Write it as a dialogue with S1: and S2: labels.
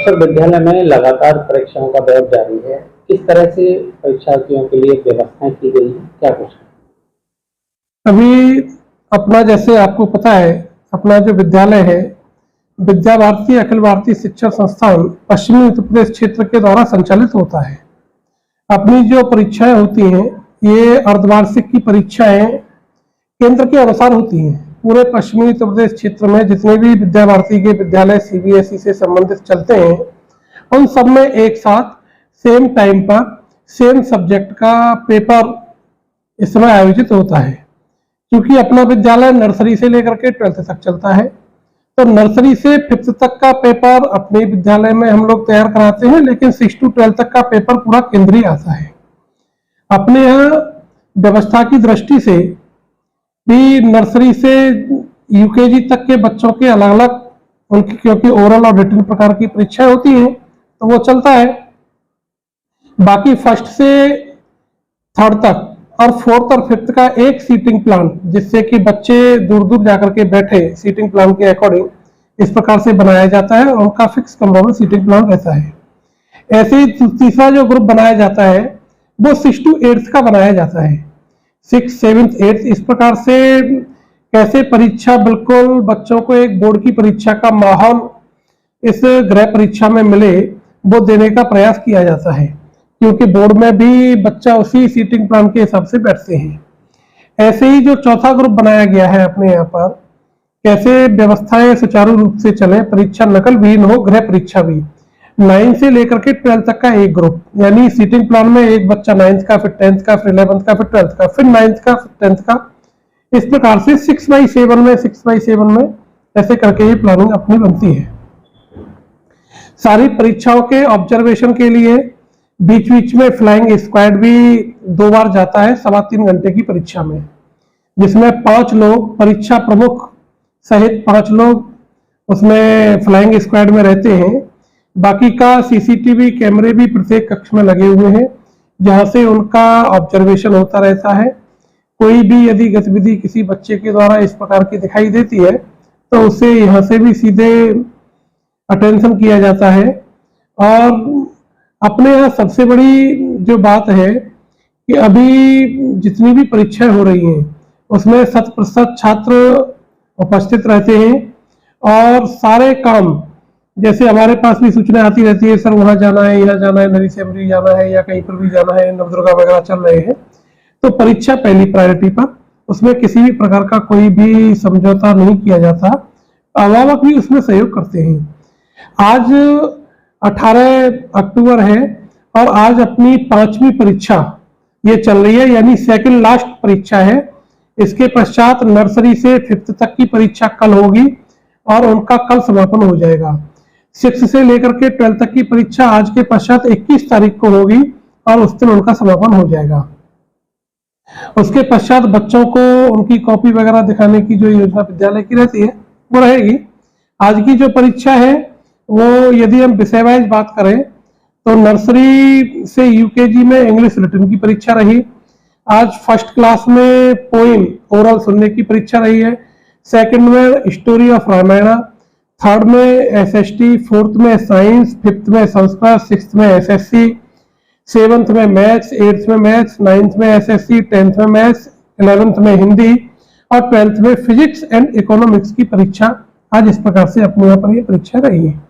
S1: Professor, विद्यालय में लगातार परीक्षाओं का दौर जारी है। किस तरह से परीक्षार्थियों के लिए व्यवस्थाएं की गई है, क्या कुछ?
S2: अभी अपना, जैसे आपको पता है, अपना जो विद्यालय है, विद्या भारती अखिल भारतीय शिक्षण संस्थान पश्चिमी उत्तर प्रदेश क्षेत्र के द्वारा संचालित होता है। अपनी जो परीक्षाएं होती हैं, ये अर्धवार्षिक की परीक्षाएं केंद्र के अनुसार होती हैं। पूरे पश्चिमी उत्तर प्रदेश क्षेत्र में जितने भी विद्या भारती के विद्यालय सीबीएसई से संबंधित चलते हैं, उन सब में एक साथ सेम टाइम पर सेम सब्जेक्ट का पेपर इस समय आयोजित होता है। क्योंकि अपना विद्यालय नर्सरी से लेकर के 12th तक चलता है, तो नर्सरी से 5th तक का पेपर अपने विद्यालय में हम लोग तैयार कराते हैं, लेकिन 6 to 12 तक का पेपर पूरा केंद्रीय आता है। अपने यहाँ व्यवस्था की दृष्टि से भी नर्सरी से यूकेजी तक के बच्चों के अलग अलग उनकी, क्योंकि ओरल और रिटन प्रकार की परीक्षाएं होती हैं, तो वो चलता है। बाकी 1st से 3rd तक और 4th और 5th का एक सीटिंग प्लान, जिससे कि बच्चे दूर दूर जाकर के बैठे सीटिंग प्लान के अकॉर्डिंग इस प्रकार से बनाया जाता है और उनका फिक्स कंफर्म सीटिंग प्लान रहता है। ऐसे ही तीसरा जो ग्रुप बनाया जाता है वो 6 to 8th का बनाया जाता है। 6th, 7th, 8th इस प्रकार से कैसे परीक्षा बिल्कुल बच्चों को एक बोर्ड की परीक्षा का माहौल इस गृह परीक्षा में मिले, वो देने का प्रयास किया जाता है। क्योंकि बोर्ड में भी बच्चा उसी सीटिंग प्लान के हिसाब से बैठते हैं। ऐसे ही जो चौथा ग्रुप बनाया गया है अपने यहाँ पर, कैसे व्यवस्थाएं सुचारू रूप से चले, परीक्षा नकल भी हो, गृह परीक्षा भी। 9 से लेकर के 12 तक का एक ग्रुप, यानी सीटिंग प्लान में एक बच्चा 9th का, फिर 10th का, फिर 11th का, फिर 12th का, फिर 9th का, फिर 10th का, इस प्रकार से 6x7 में ऐसे करके ये प्लानिंग अपनी बनती है। सारी परीक्षाओं के ऑब्जर्वेशन के लिए बीच बीच में फ्लाइंग स्क्वाड भी 2 बार जाता है 3.25 घंटे की परीक्षा में, जिसमें 5 लोग, परीक्षा प्रमुख सहित 5 लोग उसमें फ्लाइंग स्क्वाड में रहते हैं। बाकी का सीसीटीवी कैमरे भी प्रत्येक कक्ष में लगे हुए हैं, जहां से उनका ऑब्जर्वेशन होता रहता है। कोई भी यदि गतिविधि किसी बच्चे के द्वारा इस प्रकार की दिखाई देती है, तो उसे यहाँ से भी सीधे अटेंशन किया जाता है। और अपने यहाँ सबसे बड़ी जो बात है कि अभी जितनी भी परीक्षाएं हो रही हैं, उसमें 100% छात्र उपस्थित रहते हैं और सारे काम, जैसे हमारे पास भी सूचना आती रहती है, सर वहां जाना है, यहाँ जाना है, नरी सेमरी जाना है, या कहीं पर भी जाना है, नवदुर्गा वगैरह चल रहे हैं, तो परीक्षा पहली प्रायोरिटी पर, उसमें किसी भी प्रकार का कोई भी समझौता नहीं किया जाता। अभिभावक भी उसमें सहयोग करते हैं। आज 18 अक्टूबर है और आज अपनी 5वीं परीक्षा ये चल रही है, यानी सेकंड लास्ट परीक्षा है। इसके पश्चात नर्सरी से 5th तक की परीक्षा कल होगी और उनका कल समापन हो जाएगा। 6 से लेकर के 12 तक की परीक्षा आज के पश्चात 21 तारीख को होगी और उस दिन उनका समापन हो जाएगा। उसके पश्चात बच्चों को उनकी कॉपी वगैरह दिखाने की जो योजना विद्यालय की रहती है वो रहेगी। आज की जो परीक्षा है वो, यदि हम विषय वाइज बात करें, तो नर्सरी से यूकेजी में इंग्लिश रिटन की परीक्षा रही। आज 1st क्लास में पोइम ओरल सुनने की परीक्षा रही है। 2nd में स्टोरी ऑफ रामायण, 3rd में एसएसटी, 4th में साइंस, 5th में संस्कृत, 6th में एसएससी, 7th में मैथ्स, 8th में मैथ्स, 9th में एसएससी, 10th में मैथ्स, 11th में हिंदी और 12th में फिजिक्स एंड इकोनॉमिक्स की परीक्षा आज इस प्रकार से अपने यहाँ पर ये परीक्षा रही है।